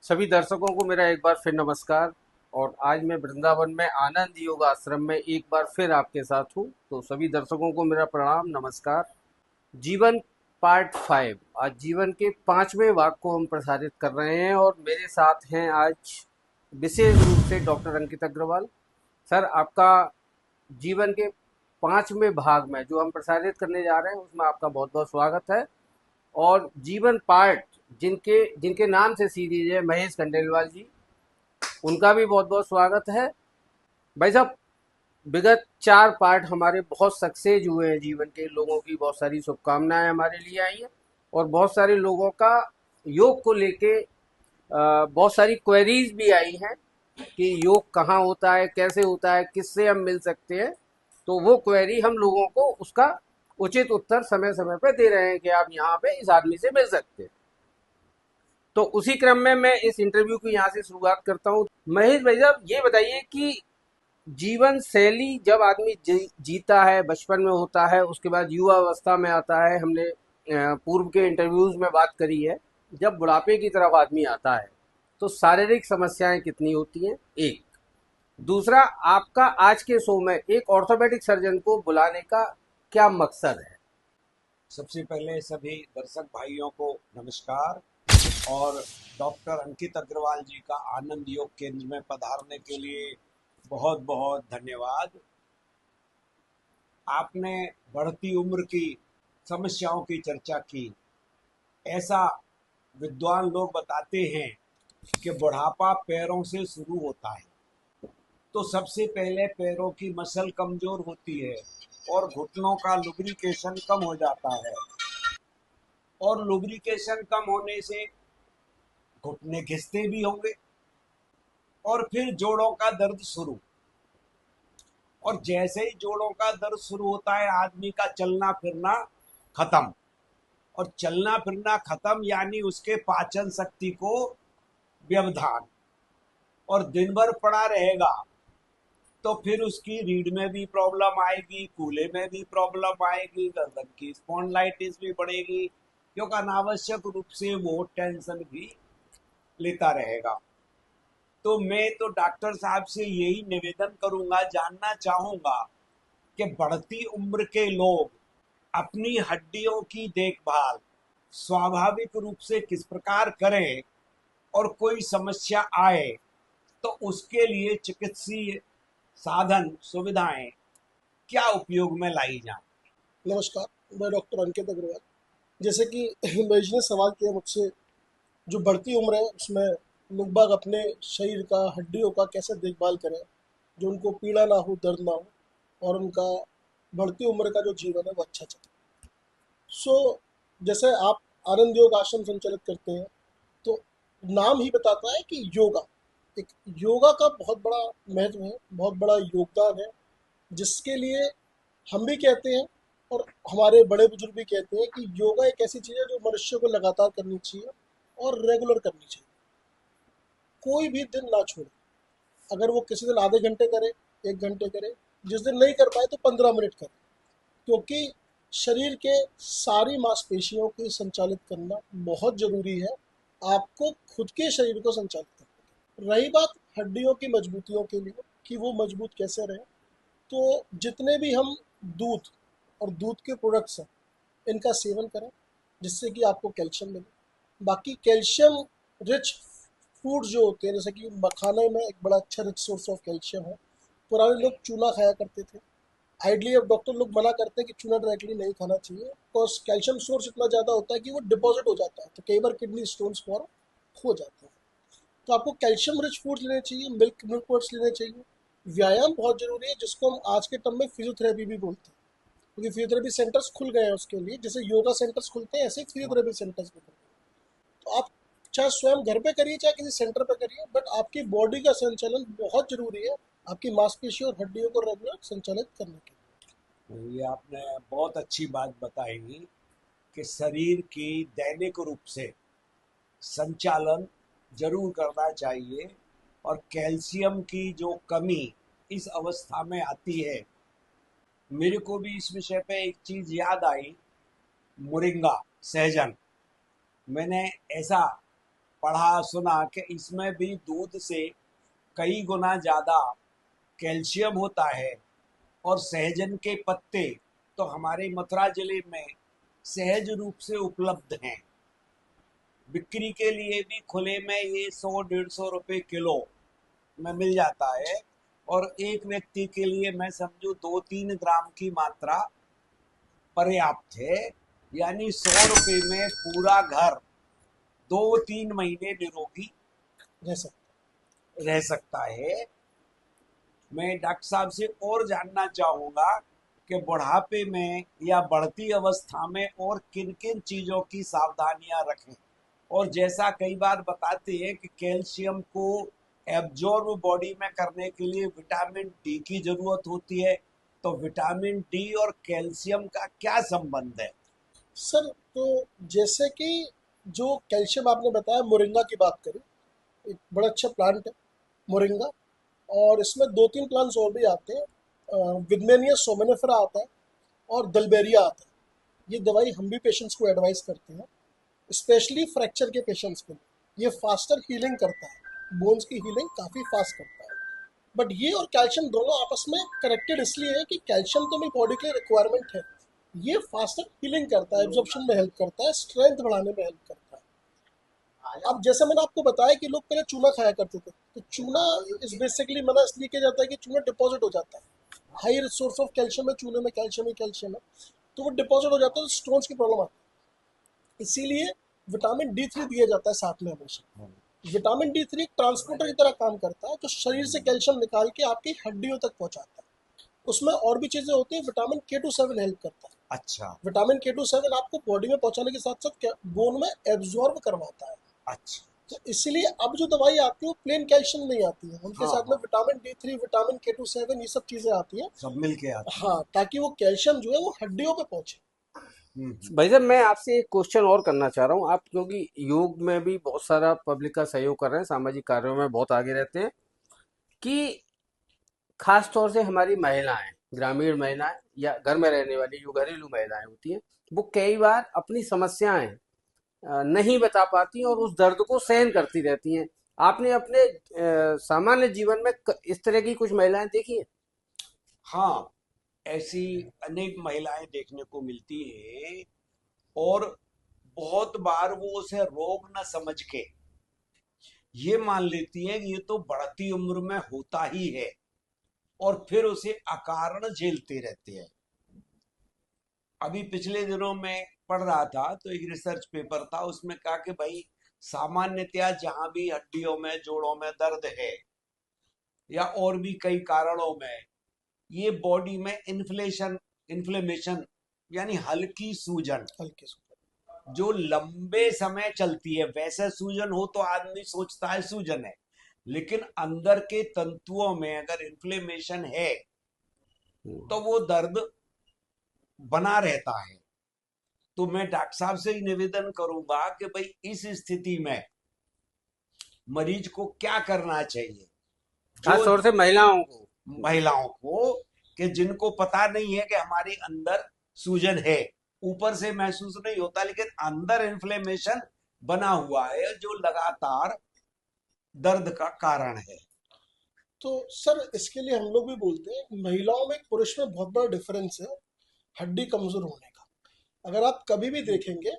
सभी दर्शकों को मेरा एक बार फिर नमस्कार। और आज मैं वृंदावन में आनंद योग आश्रम में एक बार फिर आपके साथ हूँ। तो सभी दर्शकों को मेरा प्रणाम नमस्कार। जीवन पार्ट 5, आज जीवन के 5वें भाग को हम प्रसारित कर रहे हैं और मेरे साथ हैं आज विशेष रूप से डॉक्टर अंकित अग्रवाल। सर, आपका जीवन के 5वें भाग में जो हम प्रसारित करने जा रहे हैं उसमें आपका बहुत बहुत स्वागत है। और जीवन पार्ट जिनके जिनके नाम से सीरीज है, महेश खंडेलवाल जी, उनका भी बहुत बहुत स्वागत है। भाई साहब, विगत 4 पार्ट हमारे बहुत सक्सेस हुए हैं, जीवन के लोगों की बहुत सारी शुभकामनाएं हमारे लिए आई हैं और बहुत सारे लोगों का योग को लेके बहुत सारी क्वेरीज भी आई हैं कि योग कहाँ होता है, कैसे होता है, किससे हम मिल सकते हैं। तो वो क्वेरी हम लोगों को उसका उचित उत्तर समय समय पर दे रहे हैं कि आप यहाँ पे इस आदमी से मिल सकते हैं। तो उसी क्रम में मैं इस इंटरव्यू की यहाँ से शुरुआत करता हूँ। महेश भाई साहब, ये बताइए कि जीवन शैली जब आदमी जीता है, बचपन में होता है, उसके बाद युवा अवस्था में आता है, हमने पूर्व के इंटरव्यूज में बात करी है, जब बुढ़ापे की तरफ आदमी आता है तो शारीरिक समस्याएं कितनी होती हैं, एक। दूसरा, आपका आज के शो में एक ऑर्थोपेडिक सर्जन को बुलाने का क्या मकसद है? सबसे पहले सभी दर्शक भाइयों को नमस्कार और डॉक्टर अंकित अग्रवाल जी का आनंद योग केंद्र में पधारने के लिए बहुत बहुत धन्यवाद। आपने बढ़ती उम्र की समस्याओं की चर्चा की। ऐसा विद्वान लोग बताते हैं कि बुढ़ापा पैरों से शुरू होता है। तो सबसे पहले पैरों की मसल कमजोर होती है और घुटनों का लुब्रिकेशन कम हो जाता है, और लुब्रिकेशन कम होने से घुटने घिसते भी होंगे और फिर जोड़ों का दर्द शुरू। और जैसे ही जोड़ों का दर्द शुरू होता है आदमी का चलना फिरना खत्म। और चलना फिरना खत्म यानी उसके पाचन शक्ति को व्यवधान, और दिन भर पड़ा रहेगा तो फिर उसकी रीढ़ में भी प्रॉब्लम आएगी, कूल्हे में भी प्रॉब्लम आएगी, गर्दन की स्पॉन्डिलाइटिस भी बढ़ेगी, क्योंकि अनावश्यक रूप से वो टेंशन भी लेता रहेगा। तो मैं तो डॉक्टर साहब से यही निवेदन करूंगा, जानना चाहूंगा कि बढ़ती उम्र के लोग अपनी हड्डियों की देखभाल स्वाभाविक रूप से किस प्रकार करें, और कोई समस्या आए तो उसके लिए चिकित्सीय साधन सुविधाएं क्या उपयोग में लाई जाए। नमस्कार, मैं डॉक्टर अंकित अग्रवाल। जैसे कि महेश ने सवाल किया मुझसे, जो बढ़ती उम्र है उसमें लोग बाग अपने शरीर का, हड्डियों का कैसे देखभाल करें, जो उनको पीड़ा ना हो, दर्द ना हो, और उनका बढ़ती उम्र का जो जीवन है वो अच्छा चले। सो जैसे आप आनंद योग आश्रम संचालित करते हैं, तो नाम ही बताता है कि योगा, एक योगा का बहुत बड़ा महत्व है, बहुत बड़ा योगदान है, जिसके लिए हम भी कहते हैं और हमारे बड़े बुजुर्ग भी कहते हैं कि योगा एक ऐसी चीज़ है जो मनुष्य को लगातार करनी चाहिए और रेगुलर करनी चाहिए, कोई भी दिन ना छोड़े। अगर वो किसी दिन आधे घंटे करे, 1 घंटे करे, जिस दिन नहीं कर पाए तो 15 मिनट करे, क्योंकि शरीर के सारी मांसपेशियों को संचालित करना बहुत ज़रूरी है, आपको खुद के शरीर को संचालित करना। रही बात हड्डियों की मजबूतियों के लिए कि वो मजबूत कैसे रहे, तो जितने भी हम दूध और दूध के प्रोडक्ट्स हैं इनका सेवन करें, जिससे कि आपको कैल्शियम मिले। बाकी कैल्शियम रिच फूड जो होते हैं, जैसे कि मखाने में एक बड़ा अच्छा रिच सोर्स ऑफ कैल्शियम है। पुराने लोग चूना खाया करते थे। आइडली अब डॉक्टर लोग मना करते हैं कि चूना डायरेक्टली नहीं खाना चाहिए, बिकॉज कैल्शियम सोर्स इतना ज़्यादा होता है कि वो डिपॉजिट हो जाता है, तो कई बार किडनी स्टोन्स फॉर्म हो जाते हैं। तो आपको कैल्शियम रिच फूड लेने चाहिए, मिल्क मिल्क प्रोडक्ट्स लेने चाहिए। व्यायाम बहुत ज़रूरी है, जिसको हम आज के टर्म में फिजियोथेरेपी भी बोलते हैं, क्योंकि फिजियोथेरेपी सेंटर्स खुल गए हैं उसके लिए। जैसे योगा सेंटर्स खुलते हैं, ऐसे ही फिजियोथेरेपी सेंटर्स भी खुल गए हैं। तो आप चाहे स्वयं घर पे करिए, चाहे किसी सेंटर पे करिए, बट आपकी बॉडी का संचालन बहुत जरूरी है, आपकी मांसपेशियों और हड्डियों को रेगुलर संचालित करने के ये आपने बहुत अच्छी बात बताई कि शरीर की दैनिक रूप से संचालन जरूर करना चाहिए। और कैल्शियम की जो कमी इस अवस्था में आती है, मेरे को भी इस विषय पे एक चीज याद आई, मोरिंगा, सहजन। मैंने ऐसा पढ़ा सुना कि इसमें भी दूध से कई गुना ज्यादा कैल्शियम होता है। और सहजन के पत्ते तो हमारे मथुरा जिले में सहज रूप से उपलब्ध हैं। बिक्री के लिए भी खुले में ये 100-150 रुपए किलो में मिल जाता है। और एक व्यक्ति के लिए मैं समझू 2-3 ग्राम की मात्रा पर्याप्त है। यानी 100 रुपए में पूरा घर 2-3 महीने निरोगी रह सकता रह सकता है। मैं डॉक्टर साहब से और जानना चाहूंगा कि बुढ़ापे में या बढ़ती अवस्था में और किन किन चीजों की सावधानियां रखें। और जैसा कई बार बताते हैं कि कैल्शियम को एब्जॉर्ब बॉडी में करने के लिए विटामिन डी की जरूरत होती है। तो विटामिन डी और कैल्शियम का क्या संबंध है? सर। तो जैसे कि जो कैल्शियम आपने बताया, मोरिंगा की बात करें, एक बड़ा अच्छा प्लांट है मोरिंगा। और इसमें दो तीन प्लांट्स और भी आते हैं, विगमेनिया सोमेनिफेरा आता है और दलबेरिया आता है। ये दवाई हम भी पेशेंट्स को एडवाइस करते हैं, स्पेशली फ्रैक्चर के पेशेंट्स के लिए। ये फास्टर हीलिंग करता है, बोन्स की हीलिंग काफ़ी फास्ट करता है। बट ये और कैल्शियम दोनों आपस में कनेक्टेड इसलिए है कि कैल्शियम तो मेरी बॉडी के लिए रिक्वायरमेंट है। ये फास्टर हीलिंग करता है, एब्जॉर्प्शन में हेल्प करता है, स्ट्रेंथ बढ़ाने में हेल्प करता है। अब जैसे मैंने आपको बताया कि लोग पहले चूना खाया करते थे, तो चूना इस बेसिकली मना इसलिए किया जाता है कि चूना डिपॉजिट हो जाता है। हाई सोर्स ऑफ कैल्शियम है चूने में, कैल्शियम ही कैल्शियम है, तो वो डिपॉजिट हो जाता है, तो स्टोन्स की प्रॉब्लम आती है। इसीलिए विटामिन D3 दिया जाता है साथ में हमेशा। विटामिन D3 एक ट्रांसपोर्टर की तरह काम करता है, जो शरीर से कैल्शियम निकाल के आपकी हड्डियों तक पहुंचाता है। उसमें और भी चीज़ें होती हैं। विटामिन K27 हेल्प करता है। अच्छा। विटामिन K27 आपको बॉडी में पहुंचाने के साथ साथ बोन में एब्जॉर्ब करवाता है। अच्छा। तो इसीलिए अब जो दवाई आती है वो प्लेन कैल्शियम नहीं आती है, उनके हाँ साथ में हाँ, विटामिन D3, विटामिन K27, ये सब चीज़ें आती हैं। सब मिल के आते हैं। हाँ, ताकि वो कैल्शियम जो है वो हड्डियों पे पहुंचे। भाई साहब, मैं आपसे एक क्वेश्चन और करना चाह रहा हूँ। आप क्योंकि योग में भी बहुत सारा पब्लिक का सहयोग कर रहे हैं, सामाजिक कार्यों में बहुत आगे रहते हैं, कि खास तौर से हमारी महिलाएं, ग्रामीण महिलाएं या घर में रहने वाली जो घरेलू महिलाएं होती हैं, वो कई बार अपनी समस्याएं नहीं बता पाती और उस दर्द को सहन करती रहती हैं। आपने अपने सामान्य जीवन में इस तरह की कुछ महिलाएं देखी हैं? हाँ, ऐसी अनेक महिलाएं देखने को मिलती है। और बहुत बार वो उसे रोग न समझ के ये मान लेती हैं कि ये तो बढ़ती उम्र में होता ही है, और फिर उसे अकारण झेलते रहते हैं। अभी पिछले दिनों में पढ़ रहा था तो एक रिसर्च पेपर था, उसमें कहा कि भाई सामान्यतया जहां भी हड्डियों में जोड़ों में दर्द है या और भी कई कारणों में, ये बॉडी में इन्फ्लेमेशन यानी हल्की सूजन हल्के से। जो लंबे समय चलती है। वैसे सूजन हो तो आदमी सोचता है सूजन है, लेकिन अंदर के तंतुओं में अगर इन्फ्लेमेशन है तो वो दर्द बना रहता है। तो मैं डॉक्टर साहब से ही निवेदन करूंगा कि भाई इस स्थिति में मरीज को क्या करना चाहिए। खास जो तौर से महिलाओं को। महिलाओं को, कि जिनको पता नहीं है कि हमारे अंदर सूजन है, ऊपर से महसूस नहीं होता लेकिन अंदर इन्फ्लेमेशन बना हुआ है जो लगातार दर्द का कारण है। तो सर, इसके लिए हम लोग भी बोलते हैं, महिलाओं में एक पुरुष में बहुत बड़ा डिफरेंस है हड्डी कमजोर होने का। अगर आप कभी भी देखेंगे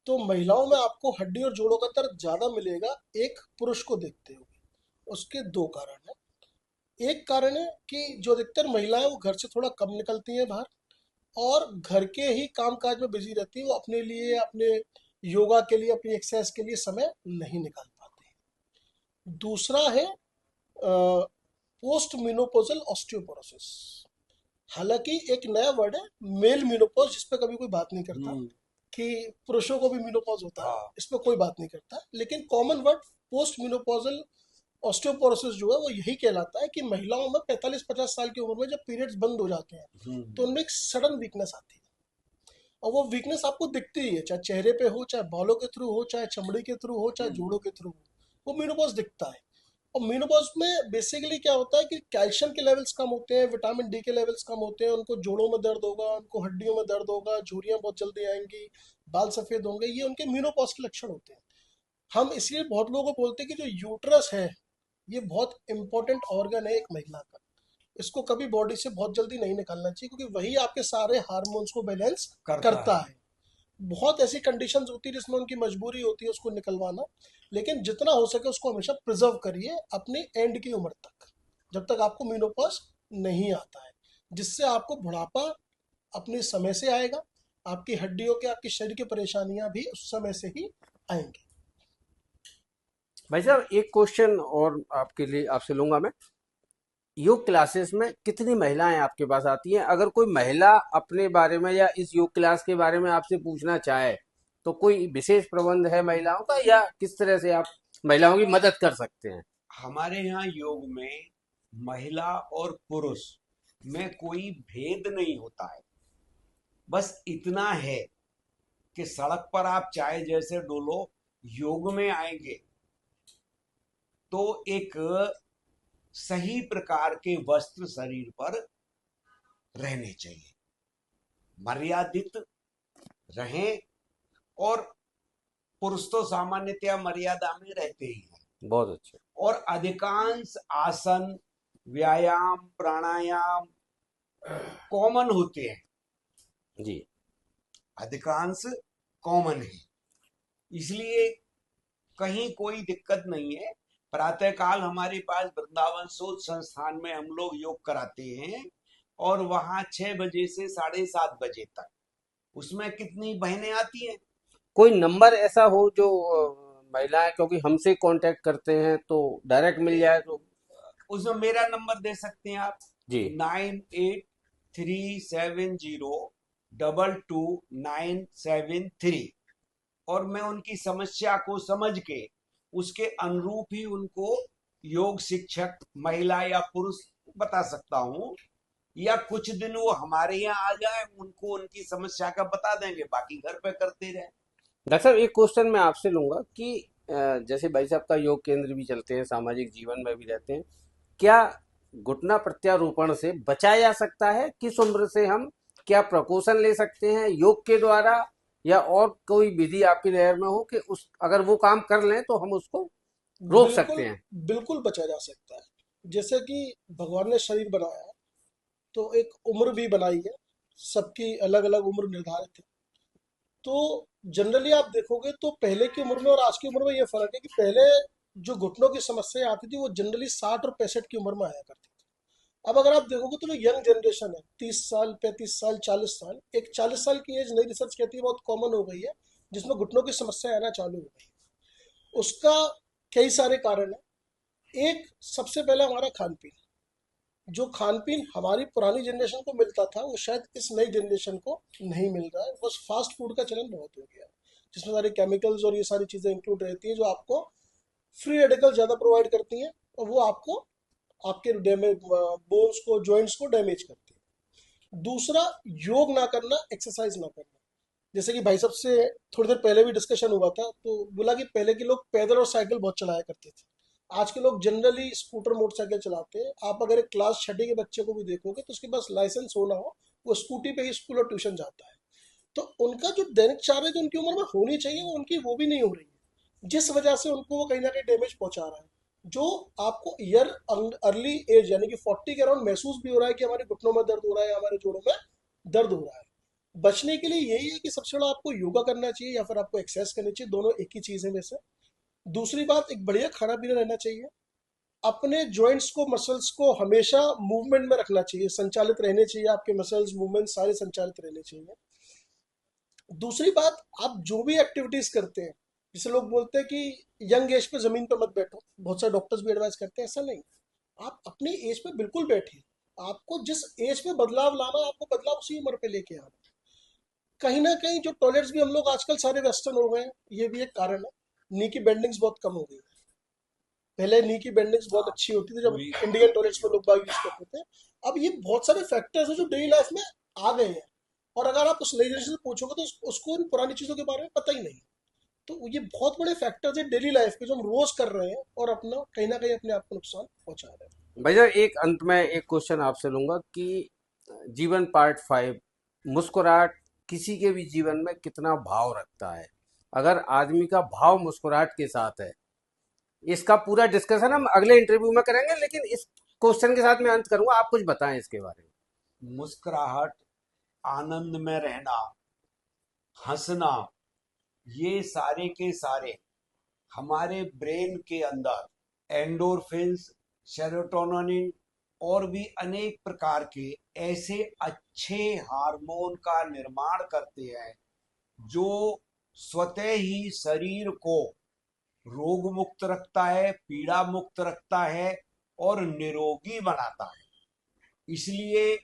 तो महिलाओं में आपको हड्डी और जोड़ों का दर्द ज्यादा मिलेगा एक पुरुष को देखते हुए। उसके दो कारण हैं। एक कारण है कि जो अधिकतर महिलाएं वो घर से थोड़ा कम निकलती हैं बाहर, और घर के ही काम काज में बिजी रहती है। वो अपने लिए, अपने योगा के लिए, अपनी एक्सरसाइज के लिए समय नहीं निकाल पाते। दूसरा है पोस्ट मिनोपोजल ऑस्टियोपोरोसिस। हालांकि एक नया वर्ड है, मेल मिनोपॉज, जिस पे कभी कोई बात नहीं करता कि पुरुषों को भी मिनोपॉज होता है, हाँ। इस पे कोई बात नहीं करता। लेकिन common word post menopausal osteoporosis जो है वो यही कहलाता है कि महिलाओं में 45-50 साल की उम्र में जब पीरियड्स बंद हो जाते हैं तो उनमें एक सडन वीकनेस आती है। और वो वीकनेस आपको दिखती ही है, चाहे चेहरे पे हो, चाहे बालों के थ्रू हो, चाहे चमड़ी के थ्रू हो, चाहे जोड़ों के थ्रू हो, वो मेनोपॉज दिखता है। और मेनोपॉज में बेसिकली क्या होता है कि कैल्शियम के लेवल्स कम होते हैं, विटामिन डी के लेवल्स कम होते हैं, उनको जोड़ों में दर्द होगा, उनको हड्डियों में दर्द होगा, झुर्रियां बहुत जल्दी आएंगी, बाल सफेद होंगे। ये उनके मेनोपॉज के लक्षण होते हैं। हम इसलिए बहुत लोगों को बोलते हैं कि जो यूट्रस है ये बहुत इंपॉर्टेंट ऑर्गन है एक महिला का। इसको कभी बॉडी से बहुत जल्दी नहीं निकालना चाहिए, क्योंकि वही आपके सारे हार्मोन्स को बैलेंस करता करता है। है। बहुत ऐसी कंडीशंस होती है जिसमें उनकी मजबूरी होती है उसको निकलवाना, लेकिन जितना हो सके उसको हमेशा प्रिजर्व करिए अपनी एंड की उम्र तक, जब तक आपको मेनोपॉज नहीं आता है, जिससे आपको बुढ़ापा अपने समय से आएगा, आपकी हड्डियों के आपके शरीर की परेशानियां भी उस समय से ही आएंगी। भाई साहब एक क्वेश्चन और आपके लिए आपसे लूंगा मैं। योग क्लासेस में कितनी महिलाएं आपके पास आती हैं? अगर कोई महिला अपने बारे में या इस योग क्लास के बारे में आपसे पूछना चाहे तो कोई विशेष प्रबंध है महिलाओं का, या किस तरह से आप महिलाओं की मदद कर सकते हैं? हमारे यहाँ योग में महिला और पुरुष में कोई भेद नहीं होता है। बस इतना है कि सड़क पर आप चाहे जैसे डोलो, योग में आएंगे तो एक सही प्रकार के वस्त्र शरीर पर रहने चाहिए, मर्यादित रहें। और पुरुष तो सामान्यतया मर्यादा में रहते ही हैं। बहुत अच्छे। और अधिकांश आसन, व्यायाम, प्राणायाम कॉमन होते हैं, जी। अधिकांश कॉमन है, इसलिए कहीं कोई दिक्कत नहीं है। प्रातःकाल हमारे पास वृंदावन शोध संस्थान में हम लोग योग कराते हैं, और वहां 6 बजे से 7:30 बजे तक। उसमें कितनी बहनें आती हैं? कोई नंबर ऐसा हो जो महिलाएं, क्योंकि हमसे कांटेक्ट करते हैं तो डायरेक्ट मिल जाए तो। उसमें मेरा नंबर दे सकते हैं आप, जी। 9837022973। और मैं उनकी समस्या को समझ के उसके अनुरूप ही उनको योग शिक्षक, महिला या पुरुष, बता सकता हूँ। या कुछ दिन वो हमारे यहाँ आ जाए, उनको उनकी समस्या का बता देंगे, बाकी घर पे करते रहे। डॉक्टर साहब एक क्वेश्चन मैं आपसे लूंगा कि जैसे भाई साहब का योग केंद्र भी चलते हैं, सामाजिक जीवन में भी रहते हैं, क्या घुटना प्रत्यारोपण से बचा जा सकता है? किस उम्र से हम क्या प्रिकॉशन ले सकते हैं योग के द्वारा, या और कोई विधि आपकी नज़र में हो कि उस अगर वो काम कर लें तो हम उसको रोक बिल्कुल, सकते हैं? बिल्कुल बचा जा सकता है। जैसे कि भगवान ने शरीर बनाया है, तो एक उम्र भी बनाई है, सबकी अलग अलग उम्र निर्धारित है। तो जनरली आप देखोगे तो पहले की उम्र में और आज की उम्र में ये फर्क है कि पहले जो घुटनों की समस्या आती थी वो जनरली 60 और 65 की उम्र में आया करती थी। अब अगर आप देखोगे तो जो यंग जनरेशन है, 30 साल, 35 साल, 40 साल, एक 40 साल की एज नई रिसर्च कहती है बहुत कॉमन हो गई है जिसमें घुटनों की समस्या आना चालू हो गई है। उसका कई सारे कारण है। एक सबसे पहला हमारा खान पीन। जो खान पीन हमारी पुरानी जनरेशन को मिलता था वो शायद इस नई जनरेशन को नहीं मिल रहा है। बस फास्ट फूड का चलन बहुत हो गया है, जिसमें सारे केमिकल्स और ये सारी चीज़ें इंक्लूड रहती हैं जो आपको फ्री रेडिकल ज़्यादा प्रोवाइड करती हैं, और वो आपको आपके डैमेज बोन्स को, जॉइंट्स को डैमेज करती है। दूसरा, योग ना करना, एक्सरसाइज ना करना। जैसे कि भाई साहब से थोड़ी देर पहले भी डिस्कशन हुआ था, तो बोला कि पहले के लोग पैदल और साइकिल बहुत चलाया करते थे, आज के लोग जनरली स्कूटर मोटरसाइकिल चलाते हैं। आप अगर एक क्लास छठी के बच्चे को भी देखोगे तो उसके पास लाइसेंस होना हो, वो स्कूटी पे ही स्कूल और ट्यूशन जाता है। तो उनका जो दैनिक कार्य जो उनकी उम्र में होनी चाहिए वो उनकी वो भी नहीं हो रही है, जिस वजह से उनको वो कहीं ना कहीं डैमेज पहुंचा रहा है। जो आपको ईयर अर्ली एज यानी कि 40 के अराउंड महसूस भी हो रहा है कि हमारे घुटनों में दर्द हो रहा है, हमारे जोड़ों में दर्द हो रहा है। बचने के लिए यही है कि सबसे बड़ा आपको योगा करना चाहिए या फिर आपको एक्सरसाइज करनी चाहिए, दोनों एक ही चीज है वैसे। दूसरी बात, एक बढ़िया खाना पीना रहना चाहिए। अपने जॉइंट्स को, मसल्स को हमेशा मूवमेंट में रखना चाहिए, संचालित रहने चाहिए, आपके मसल्स मूवमेंट सारे संचालित रहने चाहिए। दूसरी बात, आप जो भी एक्टिविटीज करते हैं, जैसे लोग बोलते हैं कि यंग एज पे जमीन पे मत बैठो, बहुत सारे डॉक्टर्स भी एडवाइस करते हैं, ऐसा नहीं। आप अपनी एज पे बिल्कुल बैठिए। आपको जिस एज पे बदलाव लाना है, आपको बदलाव उसी उम्र पे लेके आना। कहीं ना कहीं जो टॉयलेट्स भी हम लोग आजकल सारे वेस्टर्न हो गए हैं, ये भी एक कारण है। नी की बेंडिंग्स बहुत कम हो गई है। पहले नी की बेंडिंग्स बहुत अच्छी होती थी जब पूरी इंडियन टॉयलेट्स में लोग बाग यूज करते थे। अब ये बहुत सारे फैक्टर्स हैं जो डेली लाइफ में आ गए हैं, और अगर आप उस नई जनरेशन से पूछोगे तो उसको इन पुरानी चीज़ों के बारे में पता ही नहीं। तो ये बहुत बड़े फैक्टर्स हैं डेली लाइफ के जो हम रोज कर रहे हैं, और अपना कहीं ना कहीं अपने आप को नुकसान पहुंचा रहे हैं। भैया एक अंत में एक क्वेश्चन आपसे लूंगा कि जीवन पार्ट 5, मुस्कुराहट किसी के भी जीवन में कितना भाव रखता है? अगर आदमी का भाव मुस्कुराहट के साथ है। इसका पूरा डिस्कशन हम अगले इंटरव्यू में करेंगे, लेकिन इस क्वेश्चन के साथ मैं अंत करूंगा, आप कुछ बताएं इसके बारे में। मुस्कुराहट, आनंद में रहना, हंसना, ये सारे के सारे हमारे ब्रेन के अंदर एंडोर्फिन्स, सेरोटोनिन और भी अनेक प्रकार के ऐसे अच्छे हार्मोन का निर्माण करते हैं जो स्वतः ही शरीर को रोग मुक्त रखता है, पीड़ा मुक्त रखता है और निरोगी बनाता है। इसलिए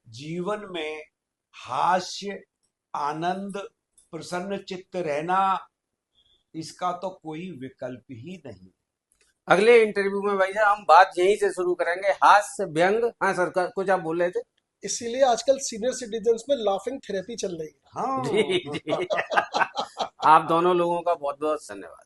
जीवन में हास्य, आनंद, प्रसन्न चित्त रहना, इसका तो कोई विकल्प ही नहीं। अगले इंटरव्यू में भाई साहब हम बात यहीं से शुरू करेंगे, हास्य व्यंग। हाँ सर, कुछ आप बोल रहे थे। इसीलिए आजकल सीनियर सिटीजन्स में लाफिंग थेरेपी चल रही है। हाँ। जी जी। आप दोनों लोगों का बहुत बहुत धन्यवाद।